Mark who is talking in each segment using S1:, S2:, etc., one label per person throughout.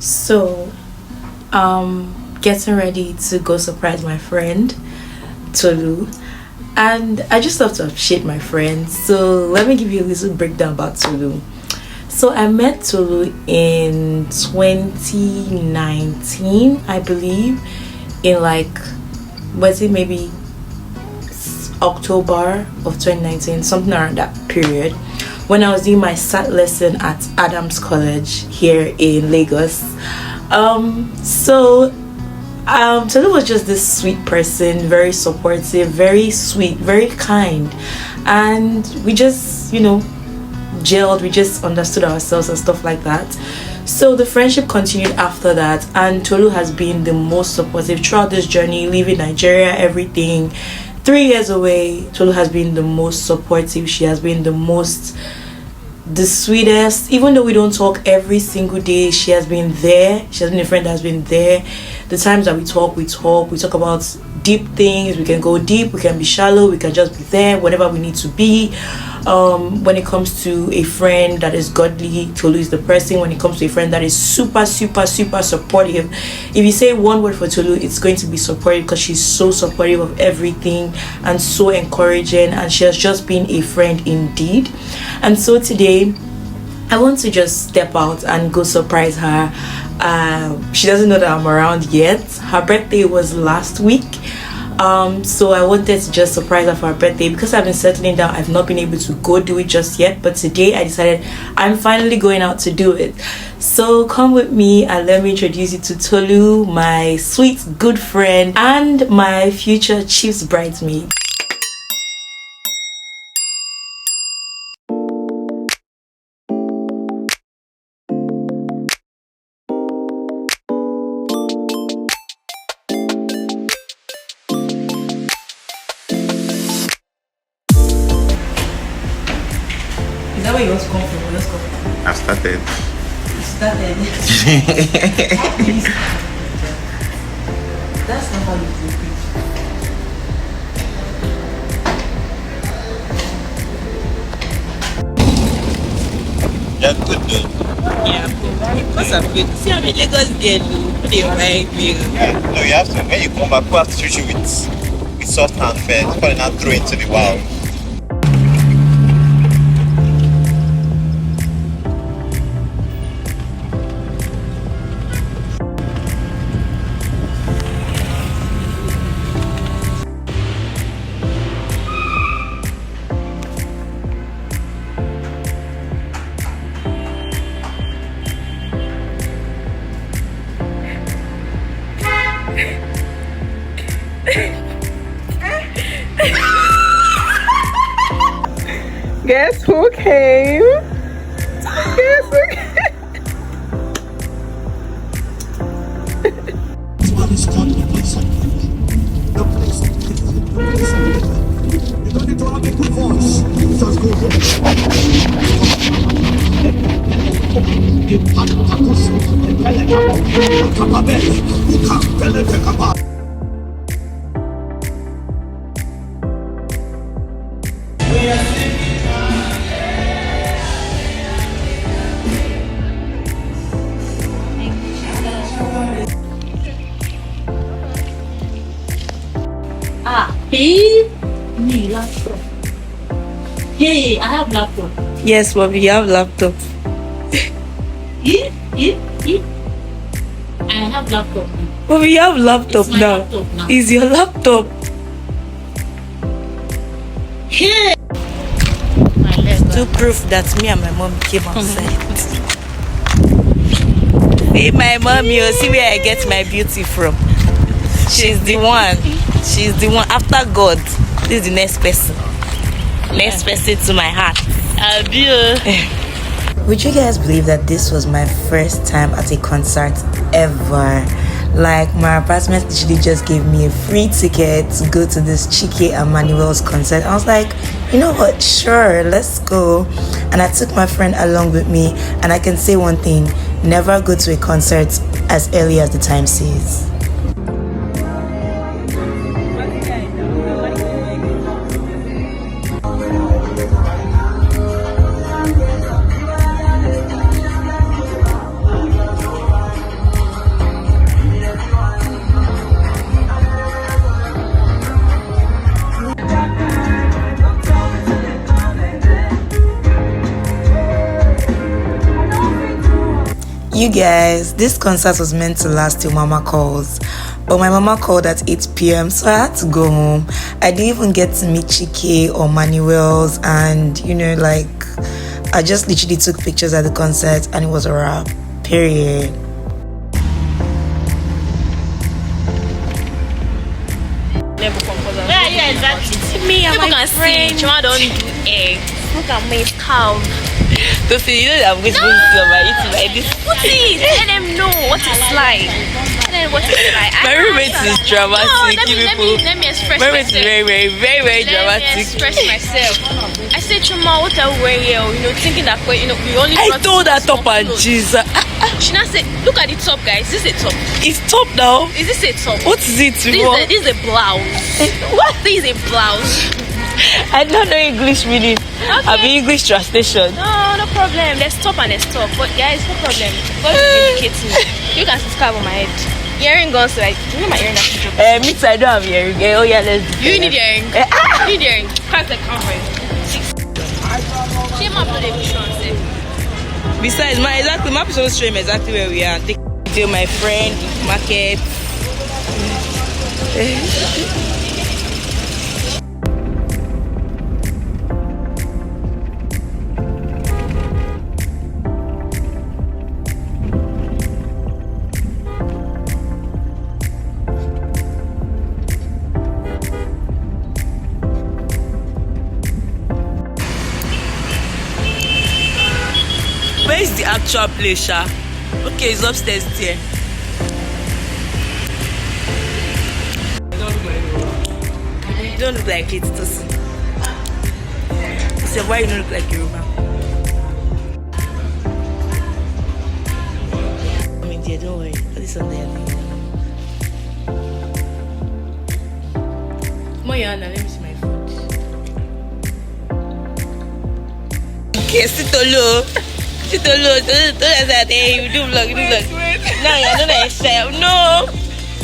S1: So, getting ready to go surprise my friend Tolu, and I just love to appreciate my friends. So let me give you a little breakdown about Tolu. So I met Tolu in 2019, I believe, in like, was it maybe October of 2019, something around that period, when I was doing my SAT lesson at Adams College here in Lagos. Tolu was just this sweet person, very supportive, very sweet, very kind, and we just, gelled. We just understood ourselves and stuff like that. So the friendship continued after that, and Tolu has been the most supportive throughout this journey, leaving Nigeria, everything. 3 years away, Tolu has been the most supportive. She has been the sweetest. Even though we don't talk every single day, she has been there. She has been a friend that has been there. The times that we talk about deep things. We can go deep, we can be shallow, we can just be there whenever we need to be. When it comes to a friend that is godly, Tolu is the person. When it comes to a friend that is super supportive, if you say one word for Tolu, it's going to be supportive, because she's so supportive of everything and so encouraging, and she has just been a friend indeed. And so today I want to just step out and go surprise her. She doesn't know that I'm around yet. Her birthday was last week. So I wanted to just surprise her for her birthday. Because I've been settling down, I've not been able to go do it just yet, but today I decided I'm finally going out to do it. So come with me and let me introduce you to Tolu, my sweet good friend and my future chief's bridesmaid. Is that where you want to come from? Let's go.
S2: I've started.
S1: You started. That's not how you do it.
S2: You're good though.
S3: Yeah, because I'm good. See, I'm a Lagos girl. They like me.
S2: Yeah, no, you have to. When you come back, you have to treat you with soft hand first. Probably not throw into the wild.
S3: Guess who came? Guess who came?
S4: You don't need to have a good voice. Just go
S5: Hey, me laptop. Hey, I have laptop.
S1: Yes, Bobby, you have laptop.
S5: I have laptop.
S1: Bobby, you have laptop
S5: It's my
S1: now.
S5: laptop now.
S1: Is your laptop?
S5: Hey, my leg.
S1: To proof that me and my mom came outside. See my mom, you see where I get my beauty from. She's the one. She's the one. After God, this is the next person. Next person to my heart. Would you guys believe that this was my first time at a concert ever? Like, my apartment literally just gave me a free ticket to go to this Chike Emmanuel's concert. I was like, you know what, sure, let's go. And I took my friend along with me, and I can say one thing: never go to a concert as early as the time says. You guys, this concert was meant to last till Mama calls, but my mama called at 8 p.m. so I had to go home. I didn't even get to meet Chike or Manuel's, and I just literally took pictures at the concert and it was a wrap. Period.
S5: Where are you exactly?
S3: Me and
S5: People
S3: my
S5: can
S3: friend.
S5: see. Chima don't do egg. Look at my cow.
S3: So you know that I'm going to eat like this.
S5: Put it. Let them know what it's like. Let them what it's like.
S3: My roommate is dramatic.
S5: No, let me express
S3: My roommate is
S5: myself.
S3: very, very, very, very
S5: Let me
S3: dramatic.
S5: express myself. I said, Chuma, what are we here? Thinking that we only.
S3: I
S5: brought
S3: told her
S5: small
S3: top and
S5: clothes.
S3: jeans.
S5: She now said, look at the top, guys. Is this a top?
S3: It's top now.
S5: Is this a top?
S3: What is it?
S5: This is a blouse.
S3: What?
S5: This is a blouse.
S3: I don't know English meaning.
S5: Okay.
S3: I'll be English translation.
S5: No problem. Let's stop and let's stop. But guys, no problem. God will dedicate me. You can subscribe on my head. Earring guns, like, you know my earring that's joke.
S3: Me too, I don't have earring. Oh yeah, let's do
S5: You
S3: it.
S5: need earring. You need earring. Crack the conference. 6. She might put a vision.
S3: Besides, my episode stream exactly where we are. Take to my friend, market. Where is the actual place, Sha? Okay, it's upstairs there. You don't look like it, Tosin. He said, why you don't look like Yoruba? I mean, dear, don't worry. Put this on there. Moyana, let me see my food. Okay, sit low. You do vlog. No, I don't know yourself. No,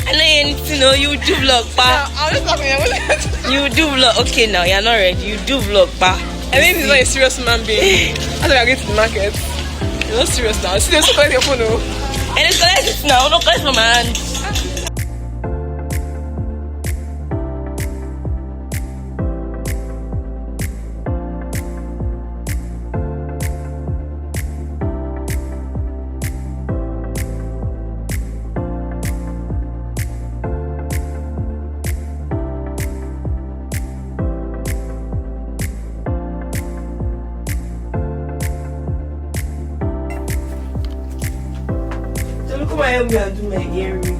S3: I know anything. No, you do vlog, pa.
S6: I'm just laughing.
S3: You do vlog. Okay, now you're not ready. You do vlog, pa.
S6: I think he's not a serious man being. That's why I going to the market. You're not serious now. See, they're so collect your phone, no?
S3: And it's collect it now. No collect from my hand. Come and help me and do my earring.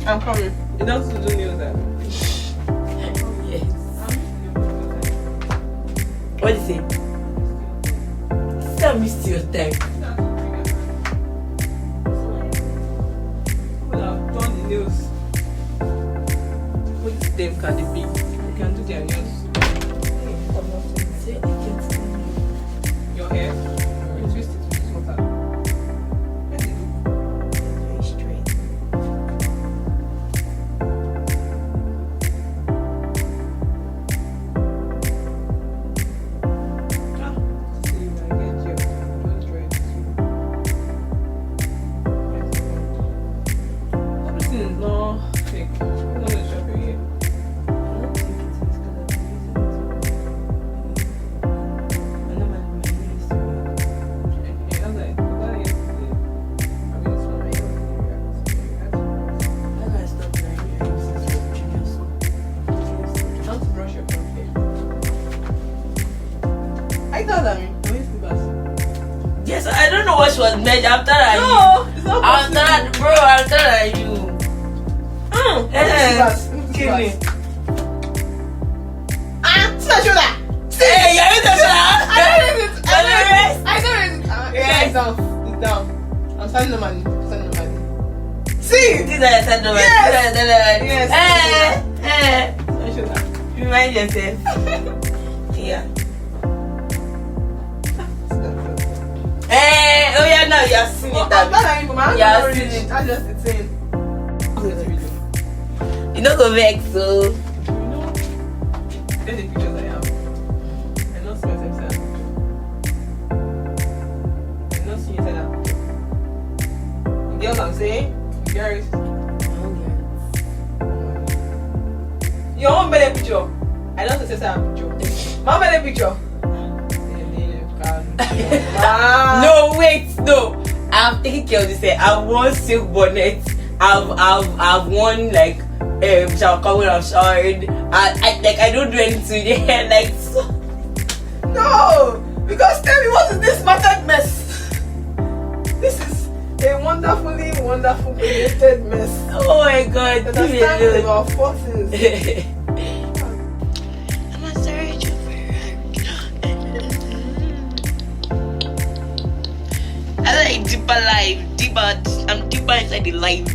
S6: I'm coming. You don't have to do news then.
S3: Yes. What is it? Tell me still your time.
S6: Well, I've done the news. What is them can they be? You can do their news. Your hair. You twist it with this water. Yes, you do.
S3: Very straight.
S6: See, you might get you. Just try it. Everything is not fake. It's not going to shop your hair.
S3: Yes, I don't know what she was made after that.
S6: No, it's not
S3: I'm
S6: possible.
S3: not, bro. I'm telling you.
S6: Give me.
S3: Hey, you're in the shower.
S6: It's down. I'm standing on my knee. See?
S3: These are your sentiments.
S6: Yes.
S3: Yes.
S6: Shoulder.
S3: Remind yourself. Yeah. Oh yeah, now you have seen it.
S6: I'm not like you, man.
S3: Yeah,
S6: I'm
S3: I've
S6: not
S3: seen
S6: reading.
S3: it.
S6: I just it's in.
S3: You don't go vex, so.
S6: You know, get the pictures I have. I'm not seeing myself. I'm not seeing inside that picture. You know what I'm saying? Girls. Your own better picture. I don't say some picture. My better picture.
S3: No, wait, no. I've taken care of this. I've worn silk bonnet. I've worn like shower cover when I'm showered. I don't do anything with the hair like so.
S6: No, because tell me, what is this matted mess? This is a wonderfully created mess.
S3: Oh my God!
S6: That I stand with our forces.
S3: I'm a search I like deeper life, I'm deeper inside the life.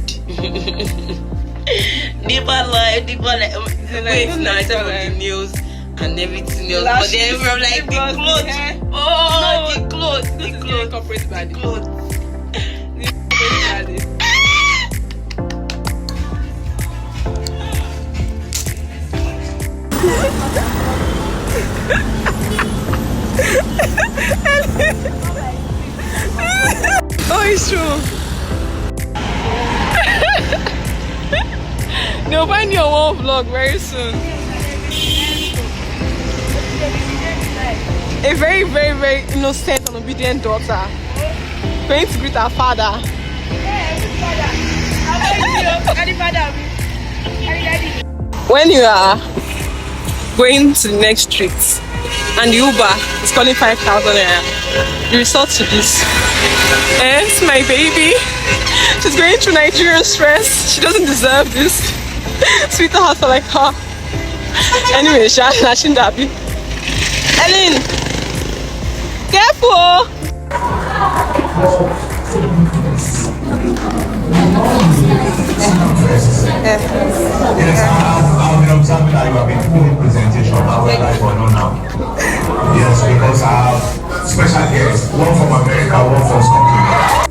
S3: deeper life. Wait, now I talk about the news and everything else. But then from like the clothes. Oh, the clothes.
S6: Corporate body.
S3: Clothes.
S6: Oh, it's true. They'll find your one vlog very soon. A very, very, very innocent and obedient daughter going to greet her father. When you are going to the next street and the Uber is calling 5,000 naira, you resort to this. It's my baby. She's going through Nigerian stress. She doesn't deserve this. Sweethearts are like her. Anyway, I shouldn't have been. Ellen, careful.
S7: Yes, I've been observing that you have been doing presentation. However, I don't know now. Yes, because I have special guests, one from America, one from Scotland.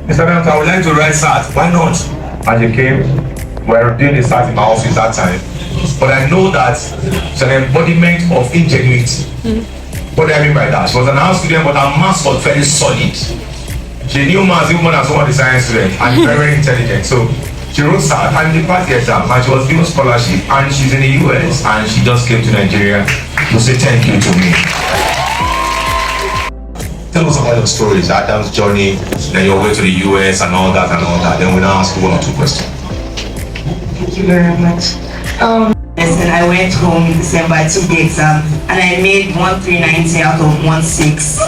S7: Mr. Benton, I would like to write SAT. Why not? As you came, we were doing the SAT in my office that time. But I know that it's an embodiment of ingenuity. What do I mean by that? She was an art student, but her maths was very solid. She knew maths even more than some of the science students, and very, very intelligent. So she wrote SAT and the party exam, and she was given scholarship, and she's in the US, and she just came to Nigeria to say thank you to me. Tell us about your stories, Adam's journey, then your way to the US and all that. Then we'll now ask you 1 or 2 questions.
S8: Thank you very much. And I went home in December, I took the exam, and I made 1390 out of 16.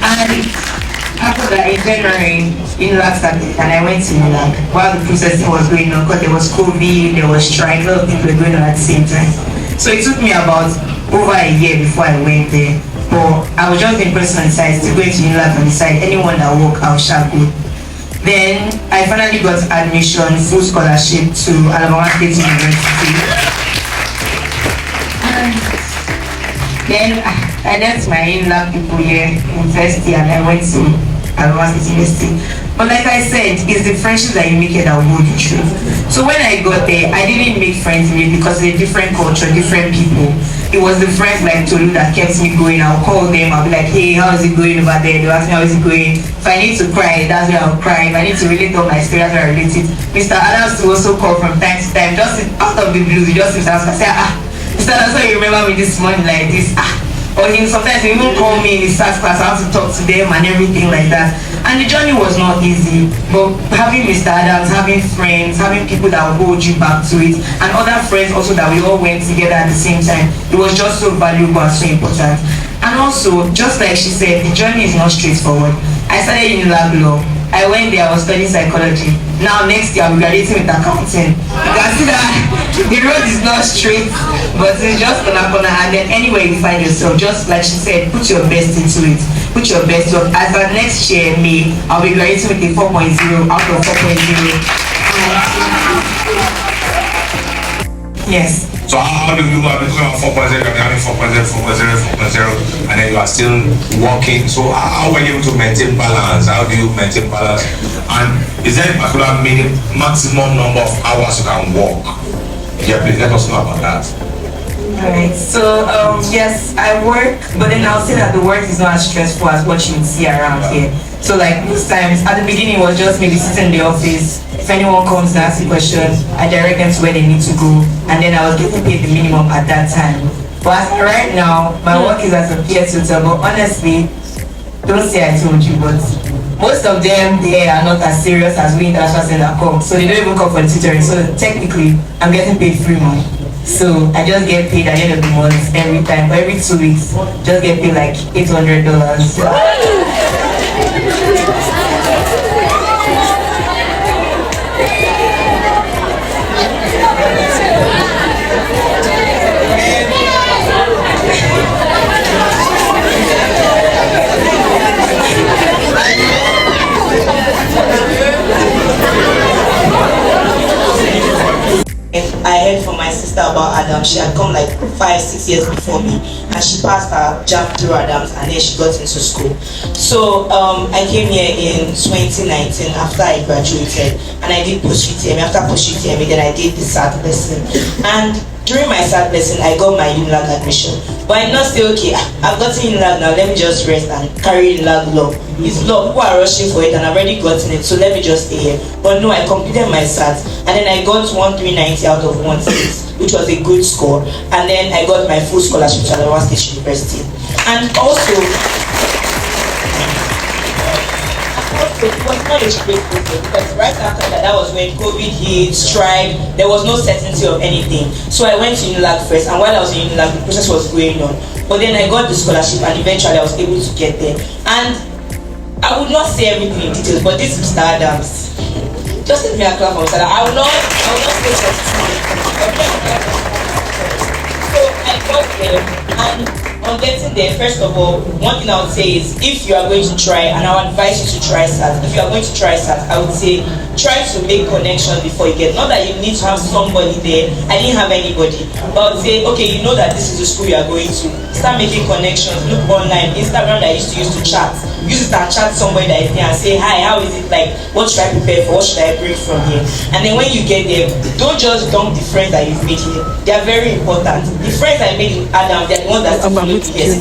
S8: And after that, in January, UNILAG started, and I went to UNILAG while the processing was going on, because there was COVID, there was strike, a lot of things were going on at the same time. So it took me about over a year before I went there. But I was just impressed on the side, still going to UNILAG on the side. Anyone that walk, I shall go. Then I finally got admission, full scholarship to Alabama State University. And then I left my UNILAG people here in university, and I went to Alabama State University. But like I said, it's the friendships that you make it that will hold you true. So when I got there, I didn't make friends with it because it's a different culture, different people. It was the friends like Tolu that kept me going. I'll call them, I'll be like, hey, how is it going over there? They'll ask me how is it going. If I need to cry, that's where I'll cry. If I need to relate all my story, that's where I relate it. Mr. Adams will also call from time to time, just out of the blues, he just sits down and say, Mr. Adams, how you remember me this morning like this? Or sometimes he even call me in his SAS class, I have to talk to them and everything like that. And the journey was not easy, but having Mr. Adams, having friends, having people that will hold you back to it, and other friends also that we all went together at the same time, it was just so valuable and so important. And also, just like she said, the journey is not straightforward. I started in lab law. I went there, I was studying psychology. Now next year I'll be graduating with accounting. You can see that the road is not straight, but it's just gonna and then anywhere you find yourself, just like she said, put your best into it. Put your best work. As of next year, May, I'll be graduating with a 4.0 out of 4.0. Yes.
S7: So how do you do that? Because I'm 4.0, I'm having 4.0, and then you are still working. So how are you able to maintain balance? How do you maintain balance? And is there a particular maximum number of hours you can work? Yeah, please let us know about that.
S8: Alright, so yes, I work, but then I'll say that the work is not as stressful as what you would see around here. So like most times, at the beginning it was just maybe sitting in the office. If anyone comes to ask a question, I direct them to where they need to go, and then I was getting paid the minimum at that time. But as right now, my work is as a peer tutor, but honestly, don't say I told you, but most of them there are not as serious as we international students that come, so they don't even come for the tutoring. So technically, I'm getting paid free money. So I just get paid at the end of the month every time, but every 2 weeks, just get paid like $800.
S3: I heard from my sister about Adam. She had come like 5-6 years before me, and she passed her jam through Adams, and then she got into school. So I came here in 2019 after I graduated, and I did post-UTME. After post-UTME, then I did the SAT lesson, and during my SAT lesson, I got my UNILAG admission. But I did not say, okay, I've gotten UNILAG now, let me just rest and carry UNILAG law. It's law, people are rushing for it and I've already gotten it, so let me just stay here. But no, I completed my SAT, and then I got 1390 out of 160, which was a good score. And then I got my full scholarship to Adamawa State University. And also, it was not a straight process, because right after that, that was when COVID hit, strike, there was no certainty of anything. So I went to UNILAG first, and while I was in UNILAG, the process was going on. But then I got the scholarship, and eventually I was able to get there. And I would not say everything in details, but this is Mr. Adams. Just let me a clap for Mr. Adams. I will not say everything. So I got there, and on getting there, first of all, one thing I would say is, if you are going to try, and I would advise you to try SAT, if you are going to try SAT, I would say try to make connections before you get. Not that you need to have somebody there. I didn't have anybody, but I would say, okay, you know that this is the school you are going to. Start making connections. Look online, Instagram that I used to use to chat. Use it and chat somebody that is there and say, hi, how is it like? What should I prepare for? What should I bring from here? And then when you get there, don't just dump the friends that you've made here. They are very important. The friends I made in Adam, they are the ones that still follow together.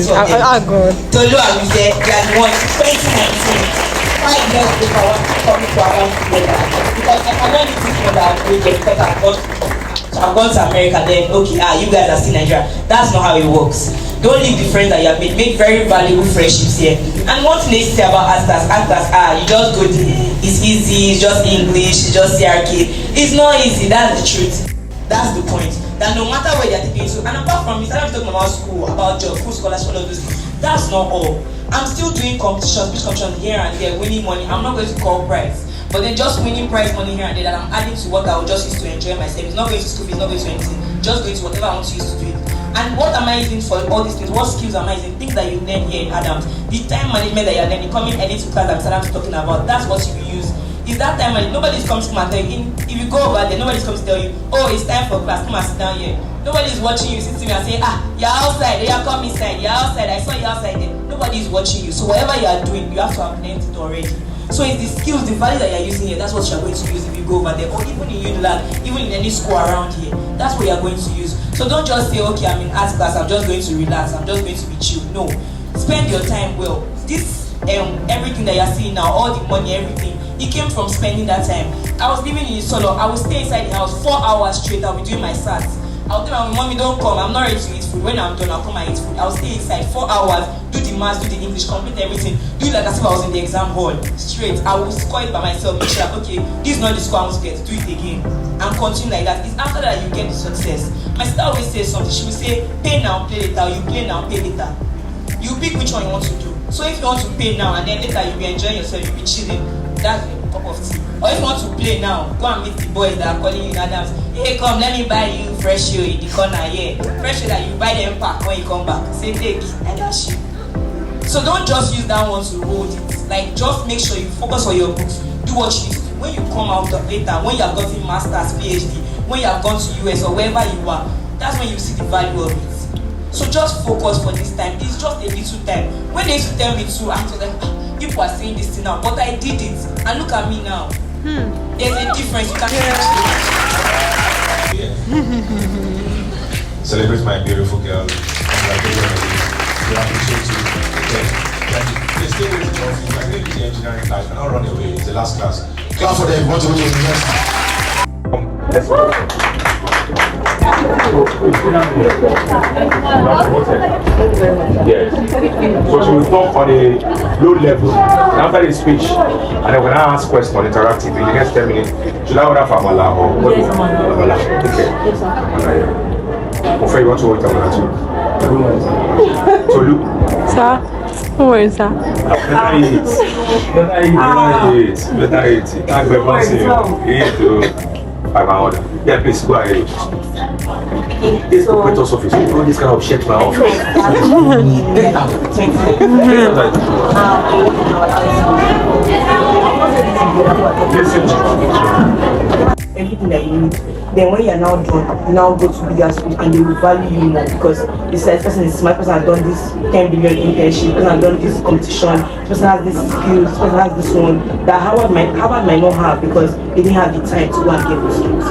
S3: Tolu and we said, they are the ones. 2019. 5 years before I want to come to around together. Because I cannot live this one that I'm doing because I've gone to America, then okay, you guys are still Nigeria. That's not how it works. Don't leave the friends that you have made. Make very valuable friendships here. And one thing they say about actors, you just go to, it's easy, it's just English, it's just CRK. It's not easy, that's the truth. That's the point. That no matter where they're taking you to, and apart from it, I'm talking about school, about job, full scholarship, all of those things. That's not all. I'm still doing competitions, speech competitions here and there, winning money. I'm not going to call prize. But then just winning prize money here and there that I'm adding to what I would just use to enjoy myself. It's not going to school, it's not going to anything. Just going to whatever I want to use to do it. And what am I using for all these things? What skills am I using? Things that you learn here in Adams. The time management that you're learning, coming early to class that Mr. Adams is talking about, that's what you will use. Is that time management? Nobody's coming to come and tell you. If you go over there, nobody's coming to tell you, oh, it's time for class, come and sit down here. Nobody's watching you, sitting and saying, you're outside, yeah, come inside, you're outside, I saw you outside there. Nobody's watching you. So whatever you are doing, you have to have learned it already. So it's the skills, the value that you're using here, that's what you're going to use if you go over there. Or even in UNILAG, even in any school around here, that's what you're going to use. So don't just say, okay, I'm in arts class, I'm just going to relax, I'm just going to be chill. No. Spend your time well. This, everything that you're seeing now, all the money, everything, it came from spending that time. I was living in solo, I would stay inside the house 4 hours straight, I'll be doing my SATs. I'll tell my mommy, don't come, I'm not ready to eat food. When I'm done, I'll come and eat food. I'll stay inside 4 hours, do the maths, do the English, complete everything. Do it like as if I was in the exam hall, straight. I will score it by myself, make sure, okay, this is not the score I want to get, do it again. And continue like that. It's after that you get the success. My sister always says something, she will say, pay now, play later, you play now, pay later. You pick which one you want to do. So if you want to pay now and then later you'll be enjoying yourself, you'll be chilling, that's a cup of tea. Or if you want to play now, go and meet the boys that are calling you in Adams. Hey, come, let me buy you fresh yo in the corner here. Fresh yo that you buy them pack when you come back. Say, take, and dash you. So don't just use that one to hold it. Like, just make sure you focus on your books. Do what you need to do. when you come out of later, when you have gotten master's, PhD, when you have gone to US or wherever you are, that's when you see the value of it. So just focus for this time. It's just a little time. When they used to tell me to, I was like, people are saying this thing now, but I did it, and look at me now. There's a difference. You can
S7: Celebrate my beautiful girl. Congratulations. We appreciate you. Please stay with the office. I think the engineering class. I cannot run away. It's the last class. Clap for them. Want to go to university? Let's go. Yes. So she will talk on a low level. And after the speech, and then when I ask questions interactive in the next 10 minutes, should I order for Amala or what? Amala. Okay. Before you want to order Amala too. So look.
S6: Sir, who is that?
S7: Better eat. Can't be fancy. Eat to 5 Yeah, please go ahead. This operator's office. All this kind of shit my office.
S8: Everything that you need. Then when you're now done, you now go to bigger schools and they will value you more because this person is smart, person has done this 10 billion internship, person has done this competition, person has this skills, person has this one that Harvard might not have because they didn't have the time to go and get those skills.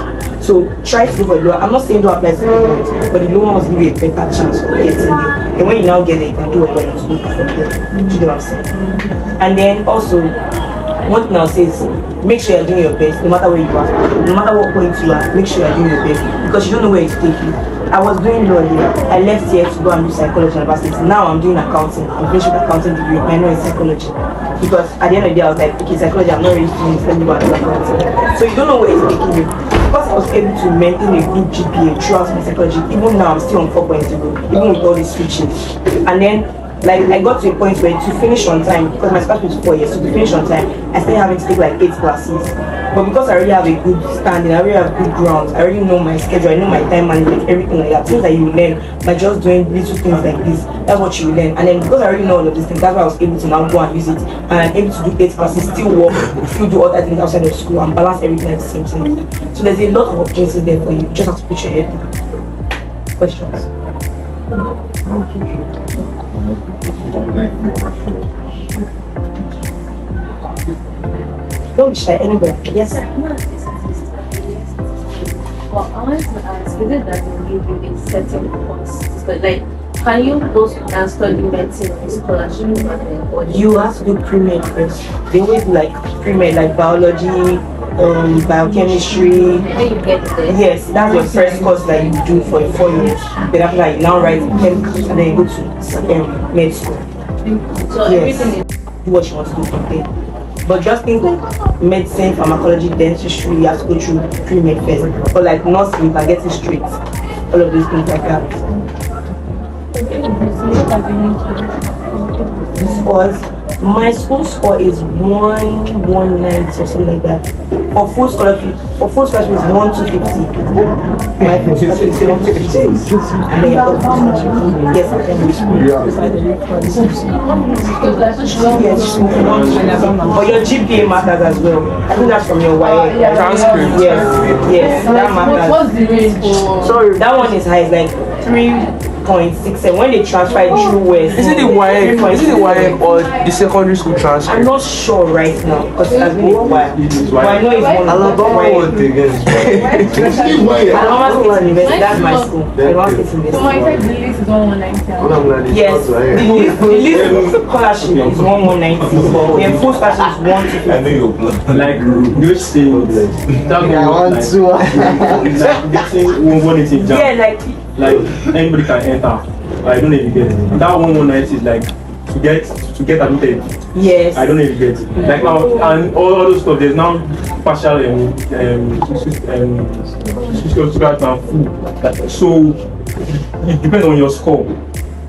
S8: So try to go for the lower. I'm not saying don't apply for it, but the lower must give you a better chance of getting there. And when you now get there, you can do what you want to do from there. Do you know what I'm saying? And then also, one thing I'll say is make sure you're doing your best no matter where you are. No matter what point you are, make sure you're doing your best because you don't know where it's taking you. I was doing law here. I left here to go and do psychology and university. Now I'm doing accounting. I'm finishing with accounting degree, minor in psychology. Because at the end of the day, I was like, okay, psychology, I'm not really doing this, let me go and do accounting. So you don't know where it's taking you. Because I was able to maintain a good GPA throughout my psychology, even now I'm still on 4.0, even with all these switches. And then like I got to a point where to finish on time, because my scholarship is 4 years, so to finish on time, I started having to take like 8 classes. But because I already have a good standing, I already have good ground, I already know my schedule, I know my time management, everything like that. Things that you learn by just doing little things like this, that's what you learn. And then because I already know all of these things, that's why I was able to now go and use it. And I'm able to do 8 classes, still work, still do other things outside of school and balance everything at the same time. So there's a lot of opportunities there for you. You just have to put your head down. Questions? Don't be shy anywhere. Yes.
S9: Well, I wanted to ask, is it that they give you a certain course? But like, can you go and study medicine with scholarship or
S8: You have to do pre-med first. They always like pre-med, like biology, biochemistry.
S9: then you get there?
S8: Yes, that's your first course that you do for 4 years. Then after that, you now write chemicals and then you go to med school.
S9: So
S8: Yes.
S9: everything is
S8: Do what you want to do from there. But just think medicine, pharmacology, dentistry, you have to go through pre-med first. But like nursing, you can get it straight. All of these things like that. Scores. My school score is 119 or something like that. For full scholarship, is 1250. My full scholarship is 150. And then your scholarship. Yes, I can reach. Yes. But your GPA matters as well. I think that's from your YA.
S6: Transcript.
S8: Yes, that matters.
S9: what's the rate for?
S8: Sorry, that one is high. It's like 3.67. When they transfer it through West.
S10: Is it the YM? Is it the YM or the secondary school
S8: I'm
S10: transcript?
S8: not sure right now because it has been a while. But I know it's one of
S10: Alabama
S8: them.
S10: one again.
S8: Alabama State University, that's my school. Alabama State
S9: So my
S8: University.
S9: friend, the list is 119.
S8: Yes, the list scholarship is 1190. The full scholarship is 150.
S7: I know you're
S11: Like those things that
S10: I want to.
S8: Yeah, like
S11: like anybody can enter. I don't know if you get it. That 119 is like to get admitted.
S8: yes.
S11: I don't know if you get it. Like now and all those stuff. There's now partial so it depends on your score.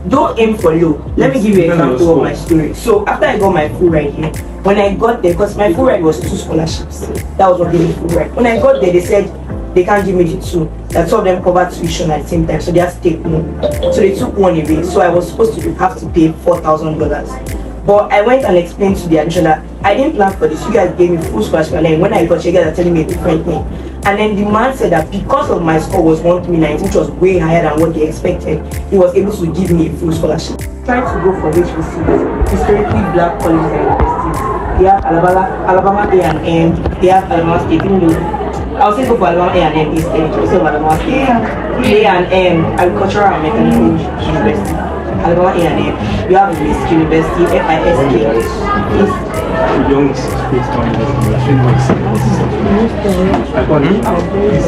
S8: Don't aim for low. Let me give you an example of my story. So after I got my full ride here, when I got there, because my full ride was 2 scholarships. That was what gave me full ride. When I got there, they said they can't give me the 2. That 2 of them covered tuition at the same time, so they had to take one. So they took one away. So I was supposed to have to pay $4,000. But I went and explained to the admission that I didn't plan for this. You guys gave me full scholarship, and then when I got, you guys are telling me a different thing. And then the man said that because of my score was 139, which was way higher than what they expected, he was able to give me a full scholarship. Trying to go for HBCs, historically black colleges and universities. They have Alabama A&M, they have Alabama State. Even though I was saying go for Alabama A&M instead, instead of Alabama State. A&M, Agricultural and Mechanical University. Alabama A&M. You have Risk University, FISK.
S11: Young State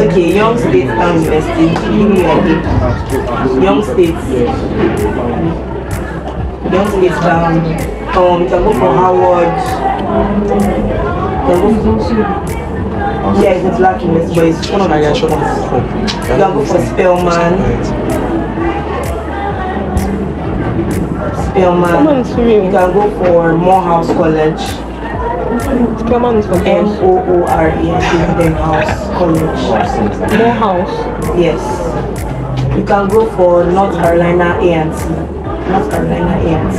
S8: Okay, Young State University. Give me your name. Young State. Young State you can go for Howard. Yeah, it's a black university, but it's one of the top ones. You can go for Spelman. You can go for Morehouse College.
S6: Spelman is for
S8: Morehouse College.
S6: Morehouse.
S8: Yes. You can go for North Carolina A&T. North Carolina A&T.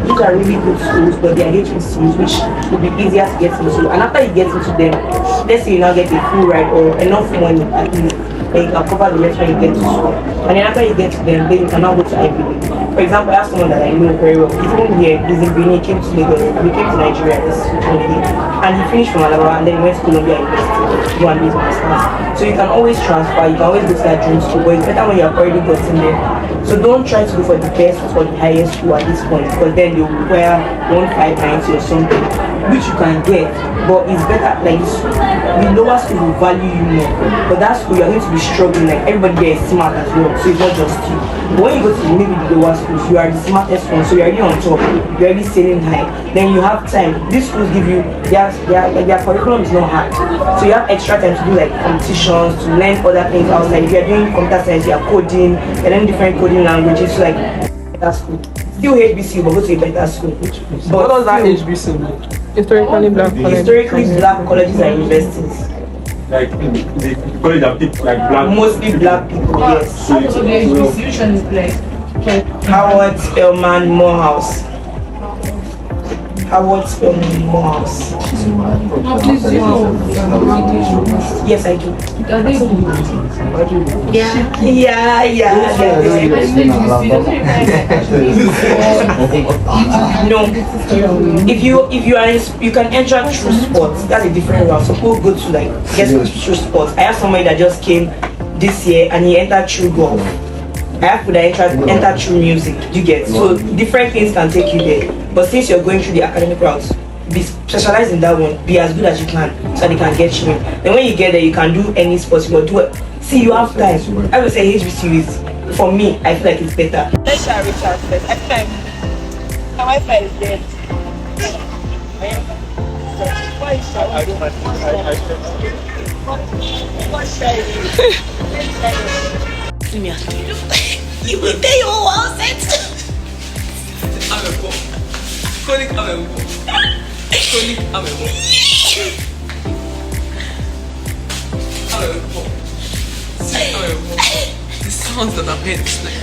S8: These are really good schools, but they are HBCUs, which will be easier to get into. And after you get into them, let's say you now get a full ride or enough money at least, then you can cover the rest when you get to school. And then after you get to them, then you can now go to Ivy League. For example, I have someone that I know very well. He's even here, he's in Benin, he came to Lagos, he came to Nigeria this 2018. And he finished from Alabama and then he went to Columbia University to go and do his master's. So you can always transfer, you can always go to that dream school, but it's better when you have already gotten there. So don't try to go for the best or the highest school at this point, because then they'll require 1590 or something, which you can get, but it's better like this. The lower school will value you more, but that school you're going to be struggling. Like everybody there is smart as well, so it's not just you. But when you go to maybe the lower schools, you are the smartest one, so you're already on top, you're already sailing high. Then you have time. These schools give you their curriculum is not hard, so you have extra time to do like competitions, to learn other things outside. If you're doing computer science, you're coding, you're learning different coding languages, so like better school. Still HBC, but go to a better school.
S6: What does that HBC mean? Historically black colleges.
S8: Historically black colleges and universities.
S11: Like the college that people like black.
S8: Mostly black people, yes.
S9: So the HBC, which one is black?
S8: Howard, Spelman, Morehouse. Howard, Spelman, Morehouse.
S9: Please, do you know?
S8: Yes, I do.
S9: Are they good?
S8: Yeah. No. If you are you can enter through sports. That's a different route. So people go to like get through sports. I have somebody that just came this year and he entered through golf. I have people that enter through music. You get so different things can take you there. But since you're going through the academic route, be specialized in that one. Be as good as you can so they can get you in. Then when you get there, you can do any sports. You do it. See, you have time. I would say HBCU is, for me, I feel like it's better.
S6: Let's share reach out first. I think my Wi-Fi is dead.
S3: You will pay your whole set.
S6: The sounds that I've heard is like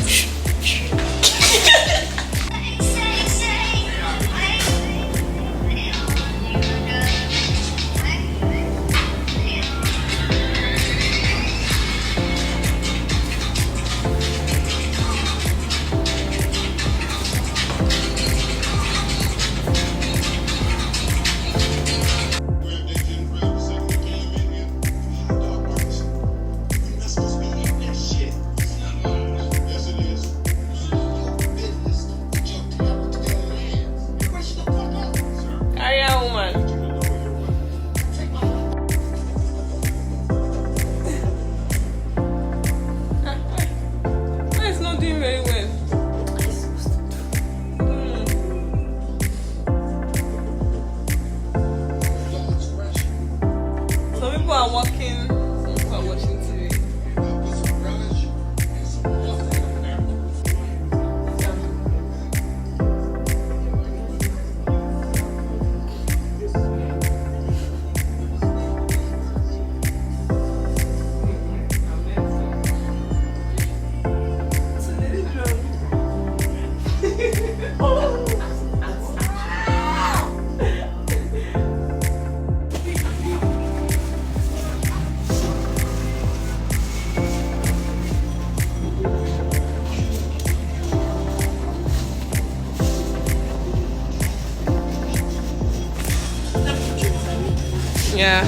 S6: Yeah.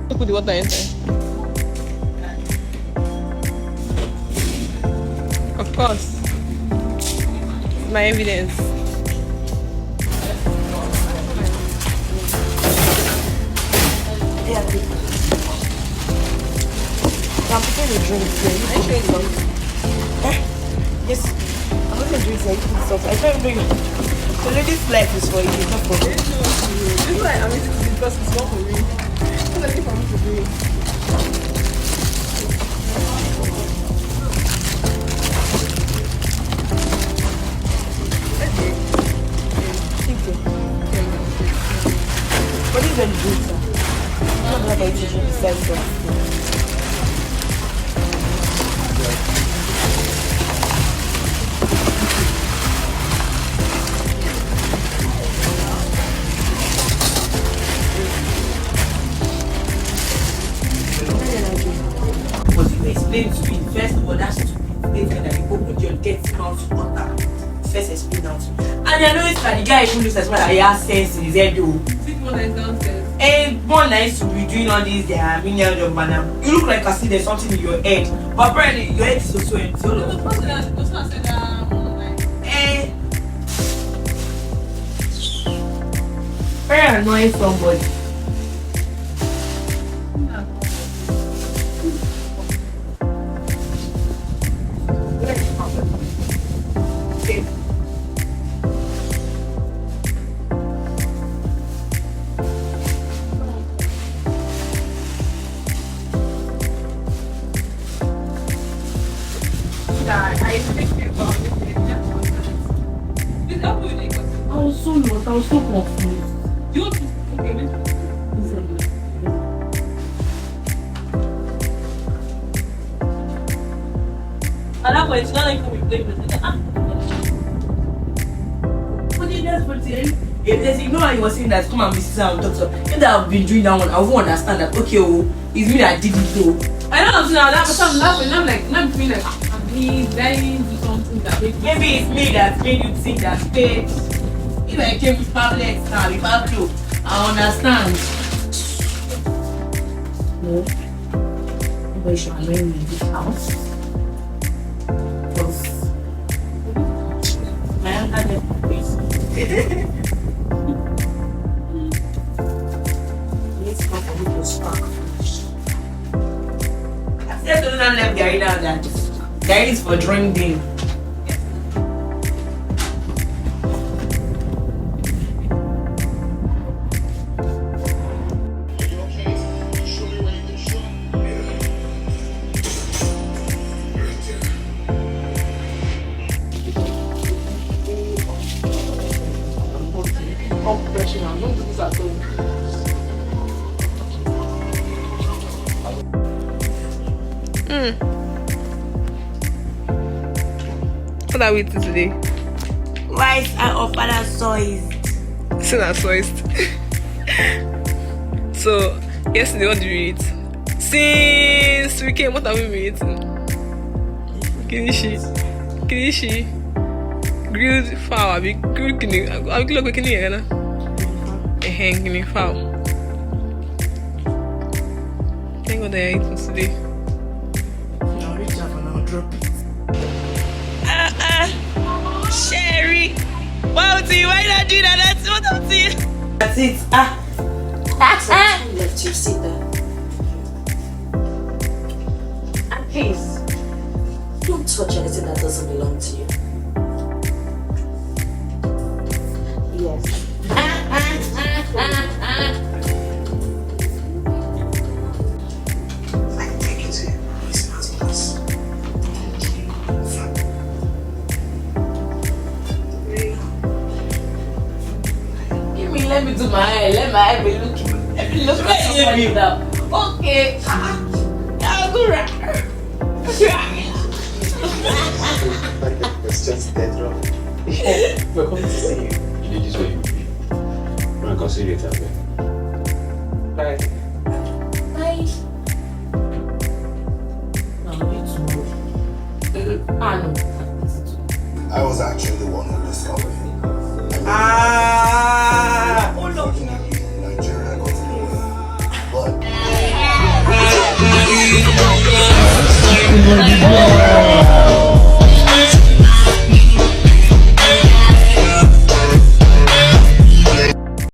S6: Put the water inside. Of course. My evidence.
S1: Yeah. I'm putting the drinks here. Are you sure it's not? Yes. I'm putting the drinks here. You put salt. I can't even do it. The lady's life is for you. It's not for me.
S6: This is why I'm eating this because it's not for me. It's not for me to do it.
S1: What is the drinks? I don't know about it besides that.
S3: Because you explain to me, first of all, that's stupid that you open your dirty mouth water. First explain that to me. And I know it's that the guy even looks as well that he has sense in his head though. And one nice to be doing all these their menial job and you look like I see there's something in your head. But apparently your head is also empty. Very annoying somebody. I was so confused. You want to at that point, it's not like we play with it. What did you guys put in? If there's no one you were saying that come and visit and talk to, if that I've been doing that one, I won't understand that. Okay, oh, it's me that did it though.
S6: I don't understand that, but I'm laughing. I'm like, not feeling like I'm dying to something that makes
S3: maybe it's me that made you think that stage. If I came with tablets now, if I flew, I understand.
S1: No. Nobody should annoy me in this house. Because my uncle is let's go for me to spark.
S3: I said to them left Gary now that Gary is for drinking.
S6: What are we eating today?
S3: Rice and ofada soy.
S6: Still not soist. So, yesterday, what did we eat? Since we came, what have we been eating? Kilishi. Grilled fowl. Grilled kidney. I'll grilled kidney again. Kidney fowl. Thank God I ate today.
S3: Now reach up and I'll drop it.
S6: Sherry! Bounty, why not do that? That's what I'm saying.
S3: That's it.
S1: Left you sit there. And please, don't touch anything that doesn't belong to you. Yes.
S3: Let me do my hair. Let my hair be looking. Let me look at somebody now. Okay. I'll go right.
S2: It's just dead wrong. We're coming to see you. You did this way you be. I'm gonna consider it that way. Bye.
S1: Bye. No, you tomorrow. Ah, no.
S4: I was actually the one who discovered him. Unfortunately, Nigeria got in the way. But